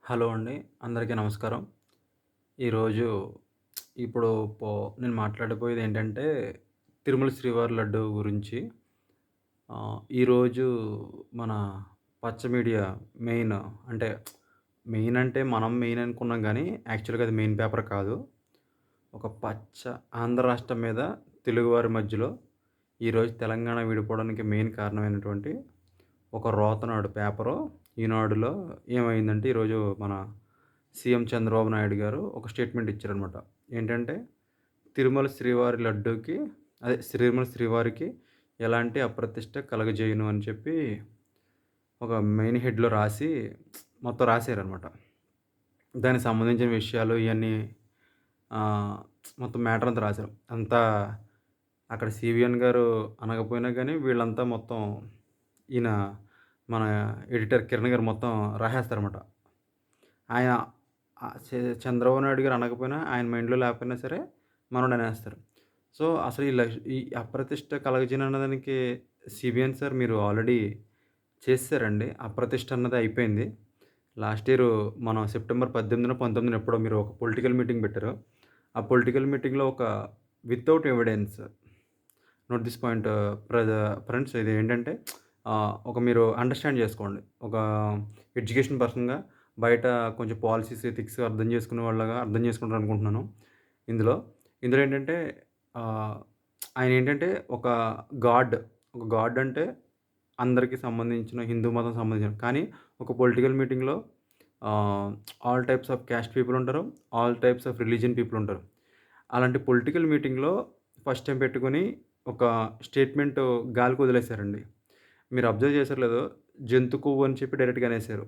Hello అండి. అందరికీ నమస్కారం. ఈరోజు ఇప్పుడు పో నేను మాట్లాడబోయేదేంటంటే, తిరుమల శ్రీవారి లడ్డు గురించి. ఈరోజు మన పచ్చ మీడియా మెయిన్ అంటే, మెయిన్ అంటే మనం మెయిన్ అనుకున్నాం గానీ, యాక్చువల్‌గా అది మెయిన్ పేపర్ కాదు. ఒక పచ్చ ఆంధ్ర రాష్ట్రం మీద తెలుగువారి మధ్యలో ఈరోజు తెలంగాణ విడిపోవడానికి మెయిన్ కారణమైనటువంటి ఒక రోతనాడు పేపరు ఈనాడులో ఏమైందంటే, ఈరోజు మన సీఎం చంద్రబాబు నాయుడు గారు ఒక స్టేట్మెంట్ ఇచ్చారనమాట. ఏంటంటే, తిరుమల శ్రీవారి లడ్డూకి తిరుమల శ్రీవారికి ఎలాంటి అప్రతిష్ట కలగజేయను అని చెప్పి ఒక మెయిన్ హెడ్‌లో రాసి మొత్తం రాసారనమాట. దానికి సంబంధించిన విషయాలు ఇయన్నీ ఆహ్, మొత్తం మ్యాటర్ అంతా రాసారు. అంతా అక్కడ సీవీఎన్ గారు అనకపోయినా గానీ, వీళ్ళంతా మొత్తం ఈయన మన ఎడిటర్ కిరణ్ గారు మొత్తం రాసేస్తారనమాట. ఆయన చంద్రబాబు నాయుడు గారు అనకపోయినా, ఆయన మైండ్‌లో లేకపోయినా సరే మనోడనేస్తారు. సో, అసలు ఈ అప్రతిష్ట కలగజేయనన్నదానికి సీబీఎన్ సార్ మీరు ఆల్రెడీ చేసేసారండి. అప్రతిష్ట అన్నది అయిపోయింది. లాస్ట్ ఇయరు మనం సెప్టెంబర్ 18, 19 ఎప్పుడో మీరు ఒక పొలిటికల్ మీటింగ్ పెట్టారు. ఆ పొలిటికల్ మీటింగ్‌లో ఒక without evidence note this point friends ఇది ఏంటంటే ఒక మీరు అండర్‌స్టాండ్ చేసుకోండి. ఒక ఎడ్యుకేషన్ పర్సన్‌గా బయట కొంచెం పాలిసీస్, ఎథిక్స్ అర్థం చేసుకునే వాళ్ళగా అర్థం చేసుకుంటారనుకుంటున్నాను ఇందులో. ఇందులో ఏంటంటే ఆహ్, ఆయనేంటంటే గాడ్, ఒక గాడ్ అంటే అందరికి సంబంధించిన హిందూ మతం సంబంధించిన కానీ ఒక పొలిటికల్ మీటింగ్‌లో ah, all types of caste people ఉంటారు. All types of religion people ఉంటారు. అలాంటి పొలిటికల్ మీటింగ్‌లో ఫస్ట్ టైమ్ పెట్టుకొని ఒక స్టేట్మెంట్ గాలికి వదిలేసారండి. మీరు అబ్జర్వ్ చేశారో లేదో జంతు కొవ్వు అని చెప్పి డైరెక్ట్‌గా అనేసారు.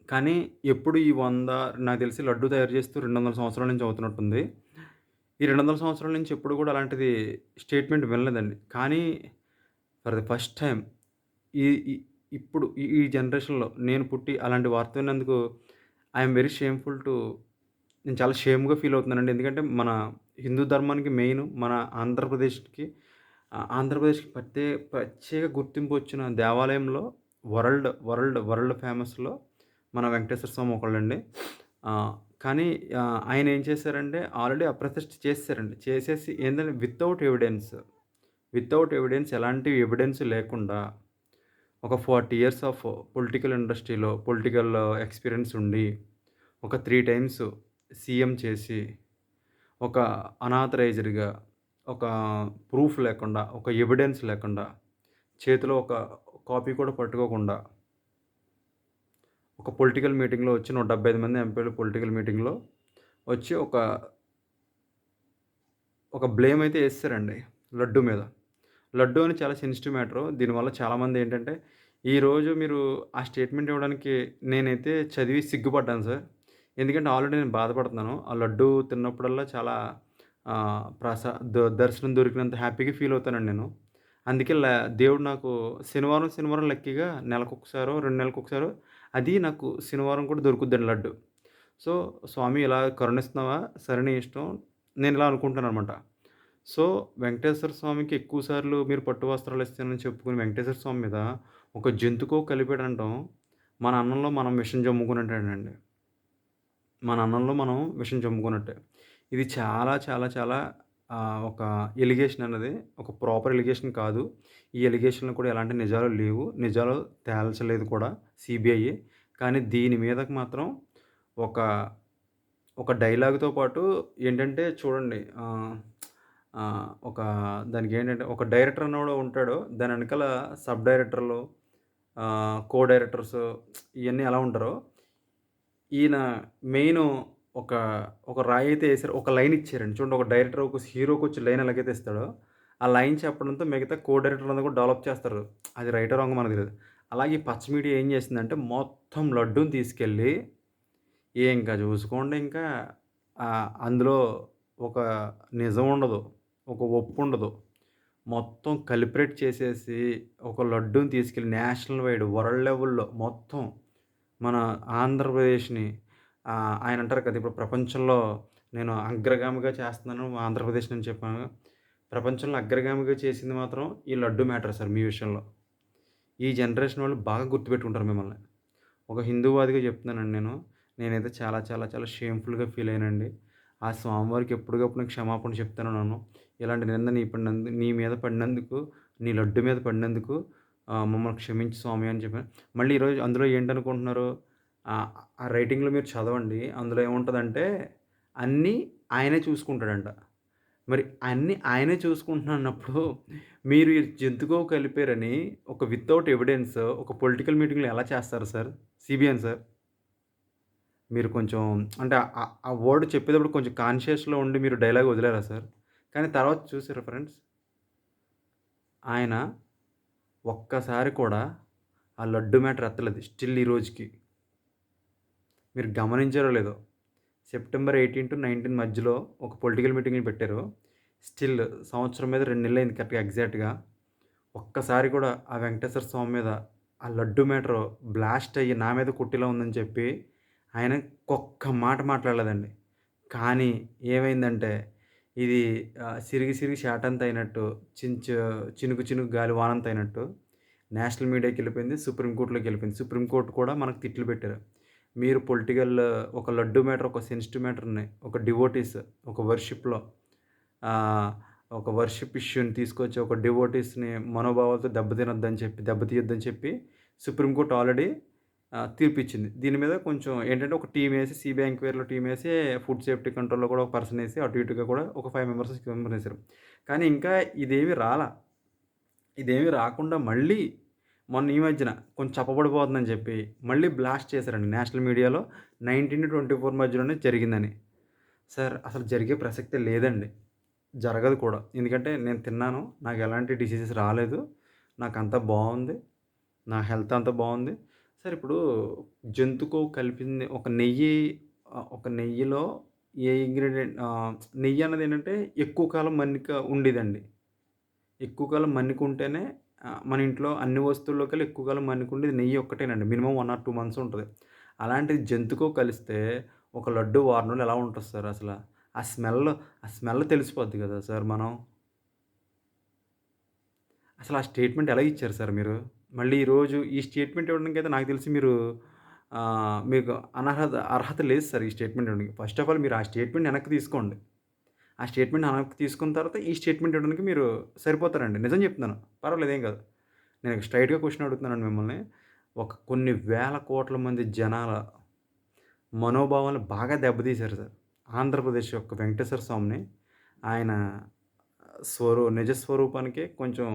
కానీ ఎప్పుడు ఈ 100 నాకు తెలిసి లడ్డు తయారు చేస్తూ 200 సంవత్సరాల నుంచి అవుతున్నట్టుంది. ఈ 200 సంవత్సరాల నుంచి ఎప్పుడు కూడా అలాంటిది స్టేట్మెంట్ వినలేదండి. కానీ ఫర్ ది ఫస్ట్ టైమ్ ఈ ఈ ఇప్పుడు ఈ జనరేషన్‌లో నేను పుట్టి అలాంటి వార్త విన్నందుకు I am very shameful to నేను చాలా షేమ్‌గా ఫీల్ అవుతున్నానండి. ఎందుకంటే మన హిందూ ధర్మానికి మెయిన్ మన ఆంధ్రప్రదేశ్‌కి ఆంధ్రప్రదేశ్‌కి ప్రత్యేక గుర్తింపు వచ్చిన దేవాలయంలో వరల్డ్ ఫేమస్‌లో మన వెంకటేశ్వర స్వామి ఒకళ్ళండి. ఆహ్, కానీ ఆయన ఏం చేశారంటే ఆల్రెడీ అప్రతిష్ఠ చేసేసారండి. చేసేసి ఏందంటే వితౌట్ ఎవిడెన్స్ ఎలాంటి ఎవిడెన్స్ లేకుండా ఒక 40 ఇయర్స్ ఆఫ్ పొలిటికల్ ఇండస్ట్రీలో పొలిటికల్ ఎక్స్‌పీరియన్స్ ఉండి, ఒక 3 టైమ్స్ సీఎం చేసి, ఒక అనాథరైజ్డ్‌గా, ఒక ప్రూఫ్ లేకుండా, ఒక ఎవిడెన్స్ లేకుండా, చేతిలో ఒక కాపీ కూడా పట్టుకోకుండా, ఒక పొలిటికల్ మీటింగ్‌లో వచ్చి 175 మంది ఎంపీలు పొలిటికల్ మీటింగ్‌లో వచ్చి ఒక బ్లేమ్ అయితే యేసేసారండి లడ్డు మీద. లడ్డు అని చాలా సెన్సిటివ్ మ్యాటరు. దీనివల్ల చాలామందేంటంటే, ఈరోజు మీరు ఆ స్టేట్‌మెంట్ ఇవ్వడానికి నేనైతే చదివి సిగ్గుపడ్డాను సార్. ఎందుకంటే ఆల్రెడీ నేను బాధపడుతున్నాను. ఆ లడ్డు తిన్నప్పుడల్లా చాలా ఆహ్, ప్రసా ద దర్శనం దొరికినంత హ్యాపీగా ఫీల్ అవుతానండి నేను. అందుకే దేవుడు నాకు శనివారం లక్కీగా నెలకొకసారో, 2 నెలలకొకసారో అది నాకు శనివారం కూడా దొరుకుద్దండి లడ్డు. సో, స్వామి ఇలా కరుణిస్తున్నావా? సరే నీ ఇష్టం. నేనిలా అనుకుంటాననమాట. సో, వెంకటేశ్వర స్వామికి ఎక్కువ సార్లు మీరు పట్టు వస్త్రాలిస్తానని చెప్పుకుని వెంకటేశ్వర స్వామి మీద ఒక జంతుకో కలిపాడంటాం మన అన్నంలో మనం విషం జమ్ముకున్నట్టేనండి. మన అన్నంలో మనం విషం జమ్ముకున్నట్టే. ఇది చాలా చాలా చాలా ఒక ఎలిగేషన్ అన్నది ఒక ప్రాపర్ ఎలిగేషన్ కాదు. ఈ ఎలిగేషన్‌లో కూడా ఎలాంటి నిజాలు లేవు. నిజాలు తేల్చలేదు కూడా సీబీఐ. కానీ దీని మీదకి మాత్రం ఒక ఒక డైలాగ్‌తో పాటు ఏంటంటే చూడండి ఒక దానికేంటంటే ఒక డైరెక్టర్ అనేవాడు ఉంటాడు. దాని ఎనకాల సబ్ డైరెక్టర్లు, కో డైరెక్టర్స్ ఇయన్నీ ఎలా ఉంటారో, ఈయన మెయిను ఒక ఒక రాయయితే ఏసారు. ఒక లైన్ ఇచ్చారండి. చూడండి ఒక డైరెక్టర్ ఒక హీరోకొచ్చే లైన్ ఎలాగైతే ఇస్తాడో, ఆ లైన్ చెప్పడంతో మిగతా కో డైరెక్టర్లందరూ కూడా డెవలప్ చేస్తారు. అది రైటో రాంగో మనకు తెలీదు. అలాగే ఈ పచ్చ మీడియా ఏం చేసిందంటే మొత్తం లడ్డూని తీసుకెళ్ళి ఇంక చూసుకోండి ఇంకా అందులో ఒక నిజం ఉండదు. ఒక ఒప్పుండదు. మొత్తం కలిపరేట్ చేసేసి ఒక లడ్డూని తీసుకెళ్ళి నేషనల్ వైడ్ వరల్డ్ లెవెల్‌లో మొత్తం మన ఆంధ్రప్రదేశ్‌ని ఆయన అంటారు కదా! ఇప్పుడు ప్రపంచంలో నేను అగ్రగామిగా చేస్తున్నాను ఆంధ్రప్రదేశ్‌ని అని చెప్పాను. ప్రపంచంలో అగ్రగామిగా చేసింది మాత్రం ఈ లడ్డు మ్యాటర్ సార్ మీ విషయంలో. ఈ జనరేషన్ వాళ్ళు బాగా గుర్తుపెట్టుకుంటారు మిమ్మల్ని. ఒక హిందూవాదిగా చెప్తున్నానండి నేను. నేనైతే చాలా చాలా చాలా షేమ్‌ఫుల్‌గా ఫీల్ అయ్యానండి. ఆ స్వామివారికి ఎప్పటికప్పుడు నేను క్షమాపణ చెప్తున్నాను. ఇలాంటి నింద నీ మీద పడినందుకు, నీ లడ్డు మీద పడినందుకు మమ్మల్ని క్షమించు స్వామి అని చెప్పాను. మళ్ళీ ఈరోజు అందులో ఏంటనుకుంటున్నారు? ఆ రైటింగ్‌లో మీరు చదవండి. అందులో ఏముంటదంటే అన్నీ ఆయనే చూసుకుంటాడంట. మరి అన్నీ ఆయనే చూసుకుంటున్నానన్నప్పుడు మీరు ఈ జంతుగోవు కలిపారని ఒక వితౌట్ ఎవిడెన్స్ ఒక పొలిటికల్ మీటింగ్‌లో ఎలా చేస్తారు సార్? CBN sir. మీరు కొంచెం అంటే ఆ వర్డ్ చెప్పేటప్పుడు కొంచెం కాన్షియస్‌లో ఉండి మీరు డైలాగ్ వదిలారా సార్? కానీ తర్వాత చూసారా ఫ్రెండ్స్? ఆయన ఒక్కసారి కూడా ఆ లడ్డు మ్యాటర్ ఎత్తలేదు. స్టిల్ ఈ రోజుకి. మీరు గమనించారో లేదో? సెప్టెంబర్ 18-19 మధ్యలో ఒక పొలిటికల్ మీటింగ్‌లు పెట్టారు. స్టిల్ సంవత్సరం మీద 2 నెలలయింది కరెక్ట్‌గా ఎగ్జాక్ట్‌గా. ఒక్కసారి కూడా ఆ వెంకటేశ్వర స్వామి మీద ఆ లడ్డు మ్యాటరు బ్లాస్ట్ అయ్యి నా మీద కొట్టేలా ఉందని చెప్పి ఆయన ఒక్క మాట మాట్లాడలేదండి. కానీ ఏమైందంటే ఇది సిరిగి సిరిగి చాటంత అయినట్టు చినుకు చినుకు గాలి వానంత అయినట్టు నేషనల్ మీడియాకెళ్ళిపోయింది. సుప్రీంకోర్ట్‌లోకెళ్ళిపోయింది. సుప్రీంకోర్ట్ కూడా మనకు తిట్లు పెట్టారు. మీరు పొలిటికల్ ఒక లడ్డు మ్యాటర్ ఒక సెన్సిటివ్ మ్యాటర్‌ని ఒక డివోటీస్ ఒక వర్షిప్‌లో ఆహ్, ఒక వర్షిప్ ఇష్యూని తీసుకొచ్చి ఒక డివోటీస్‌ని మనోభావాలతో దెబ్బతీయొద్దని చెప్పి సుప్రీంకోర్ట్ ఆల్రెడీ తీర్పిచ్చింది. దీని మీద కొంచెం ఏంటంటే ఒక టీమేసి సీబీఐ ఎంక్వైరీలో టీమేసి ఫుడ్ సేఫ్టీ కంట్రోల్‌లో కూడా ఒక పర్సనేసి అటు ఇటుగా కూడా ఒక 5 మెంబర్స్, 6 మెంబర్సేసారు. కానీ ఇంకా ఇదేమి రాలా. ఇదేమి రాకుండా మళ్ళీ మొన్న ఈ మధ్యన కొంచెం చప్పబడిపోతుందని చెప్పి మళ్ళీ బ్లాస్ట్ చేశారండి నేషనల్ మీడియాలో 19-24 మధ్యలోనే జరిగిందని. సార్ అసలు జరిగే ప్రసక్తే లేదండి. జరగదు కూడా. ఎందుకంటే నేను తిన్నాను. నాకెలాంటి డిసీజెస్ రాలేదు. నాకంతా బావుంది. నా హెల్త్ అంతా బావుంది. సార్ ఇప్పుడు జంతు కొవ్వు కలిపింది ఒక నెయ్యిలో ఏ ఇంగ్రీడియెంట్ నెయ్యి అన్నదేంటంటే ఎక్కువ కాలం మన్నిక ఉండేదండి. ఎక్కువ కాలం మన్నికుంటేనే మన ఇంట్లో అన్ని వస్తువుల్లోకెల్లా ఎక్కువ కాలం మన్నికుండేది నెయ్యి ఒక్కటేనండి. మినిమమ్ 1 ఆర్ 2 మంత్స్ ఉంటది. అలాంటిది జంతుకో కలిస్తే ఒక లడ్డు వారం రోజులు ఎలా ఉంటది సార్ అసల? ఆ స్మెల్ ఆ స్మెల్ తెలిసిపోద్ది గదా సార్ మనం. అసలు ఆ స్టేట్‌మెంట్ ఎలా ఇచ్చారు సార్ మీరు? మళ్ళీ ఈరోజు ఈ స్టేట్‌మెంట్ ఇవ్వడానికైతే నాకు తెలిసి మీకు అర్హత లేదు సార్ ఈ స్టేట్‌మెంట్ ఇవ్వడానికి. ఫస్ట్ ఆఫ్ ఆల్ మీరు ఆ స్టేట్‌మెంట్ వెనక్కి తీసుకోండి. ఆ స్టేట్‌మెంట్ వెనక్కి తీసుకున్న తర్వాత ఈ స్టేట్‌మెంట్ ఇవ్వడానికి మీరు సరిపోతారండి. నిజం చెప్తున్నాను. పర్వాలేదు ఏం కాదు. నేను స్ట్రెయిట్‌గా క్వెషన్ అడుగుతున్నానండి మిమ్మల్ని. కొన్ని వేల కోట్ల మంది జనాల మనోభావాలను బాగా దెబ్బతీశారు సార్. ఆంధ్రప్రదేశ్ యొక్క వెంకటేశ్వర స్వామిని ఆయన నిజ స్వరూపానికే కొంచెం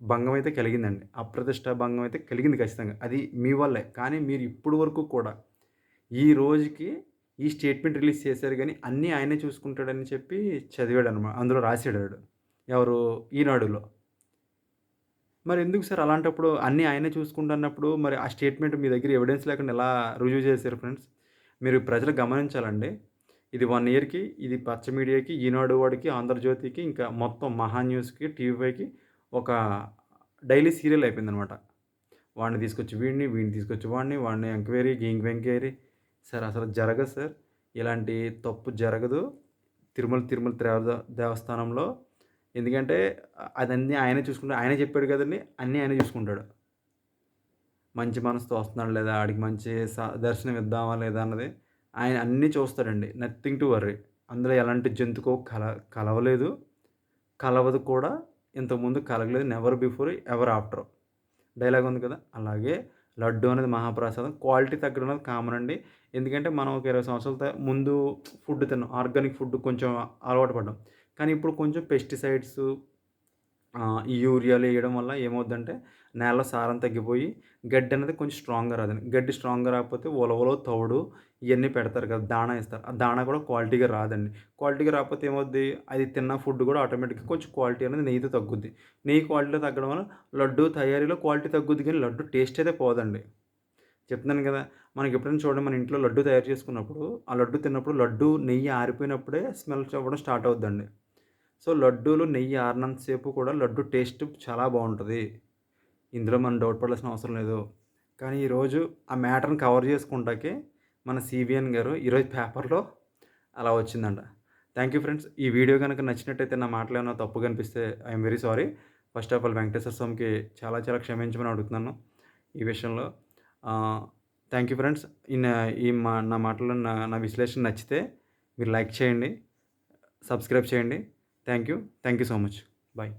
భంగం అయితే కలిగిందండి. అప్రతిష్ట భంగం అయితే కలిగింది ఖచ్చితంగా. అది మీ వల్లే. కానీ మీరు ఇప్పటి వరకు కూడా ఈ రోజుకి ఈ స్టేట్‌మెంట్ రిలీజ్ చేశారు గానీ, అన్నీ ఆయనే చూసుకుంటాడని చెప్పి అందులో రాసాడాడు. ఎవరు? ఈనాడులో. మరెందుకు సార్ అలాంటప్పుడు అన్నీ ఆయనే చూసుకుంటున్నప్పుడు మరి ఆ స్టేట్‌మెంట్ మీ దగ్గర ఎవిడెన్స్ లేకుండా ఎలా రుజువు చేశారు ఫ్రెండ్స్? మీరు ప్రజలు గమనించాలండి. ఇది 1 ఇయర్‌కి ఇది పచ్చ మీడియాకి, ఈనాడు వాడికి, ఆంధ్రజ్యోతికి ఇంకా మొత్తం మహా న్యూస్‌కి, టీవీ5కి ఒక డైలీ సీరియల్ అయిపోయిందనమాట. వాడిని తీసుకొచ్చి వీడిని, వీడిని తీసుకొచ్చి వాడిని ఎంక్వైరీ, ఎంక్వైరీ. సార్ అసలు జరగదు సార్. ఇలాంటి తప్పు జరగదు. తిరుమల దేవస్థానంలో. ఎందుకంటే అదన్నీ ఆయనే చూసుకుంటాడు. ఆయనే చెప్పాడు కదండీ! అన్నీ ఆయనే చూసుకుంటాడు. మంచి మనసుతో వస్తున్నాడా లేదా? ఆడికి మంచి దర్శనం ఇద్దామా లేదా అన్నది ఆయన అన్నీ చూస్తాడండి. Nothing to worry. అందులో ఎలాంటి జంతుకో కలవలేదు. కలవదు కూడా. ఇంతకుముందు కలగలేదు. Never before ever after. Dialogue ఉంది కదా! అలాగే లడ్డు అనేది మహాప్రసాదం. క్వాలిటీ తగ్గడం అనేది కామన్ అండి. ఎందుకంటే మనం ఒక 20 సంవత్సరాల ముందు ఫుడ్ తిన్నాం. ఆర్గానిక్ ఫుడ్ కొంచెం అలవాటు పడ్డాం. కానీ ఇప్పుడు కొంచెం పెస్టిసైడ్స్ ఈ యూరియాలు ఎయడం వల్ల ఏమవుద్దంటే నేలలో సారం తగ్గిపోయి గడ్డి అనేది కొంచెం స్ట్రాంగ్‌గా రాదండి. గడ్డి స్ట్రాంగ్‌గా రాకపోతే ఉలవలు, తవుడు ఇయన్నీ పెడతారు కదా! దాణా ఇస్తారు. ఆ దాణా కూడా క్వాలిటీగా రాదండి. క్వాలిటీగా రాకపోతే ఏమవుద్ది? అది తిన్న ఫుడ్ కూడా ఆటోమేటిక్‌గా కొంచెం క్వాలిటీ అనేది నెయ్యితో తగ్గుద్ది. నెయ్యి క్వాలిటీ తగ్గడం వల్ల లడ్డు తయారీలో క్వాలిటీ తగ్గుద్ది కానీ లడ్డు టేస్ట్ అయితే పోదండి. చెప్తున్నాను కదా! మనకి ఎప్పుడైనా చూడండి మన ఇంట్లో లడ్డు తయారు చేసుకున్నప్పుడు, ఆ లడ్డు తిన్నప్పుడు లడ్డు నెయ్యి ఆరిపోయినప్పుడే స్మెల్ అవ్వడం స్టార్ట్ అవుద్దండి. సో, లడ్డూలో నెయ్యి ఆరినంత సేపు కూడా లడ్డు టేస్ట్ చాలా బావుంటది. ఇందులో మనం డౌట్ పడాల్సిన అవసరం లేదు. కానీ ఈరోజు ఆ మ్యాటర్‌ని కవర్ చేసుకుంటాకే మన సీబీఎన్ గారు ఈరోజు పేపర్‌లో అలా వచ్చిందంట. Thank you friends. ఈ వీడియో గనుక నచ్చినట్టయితే నా మాటలేమన్నా తప్పుగా అనిపిస్తే I am very sorry. First of all Venkateswara స్వామికి చాలా చాలా క్షమించమని అడుగుతున్నాను ఈ విషయంలో. ఆహ్, థ్యాంక్ యూ ఫ్రెండ్స్. ఈ నా ఈ మా నా మాటలు నా నా విశ్లేషణ నచ్చితే మీరు లైక్ చేయండి, సబ్స్క్రైబ్ చేయండి. Thank you. Thank you so much. Bye.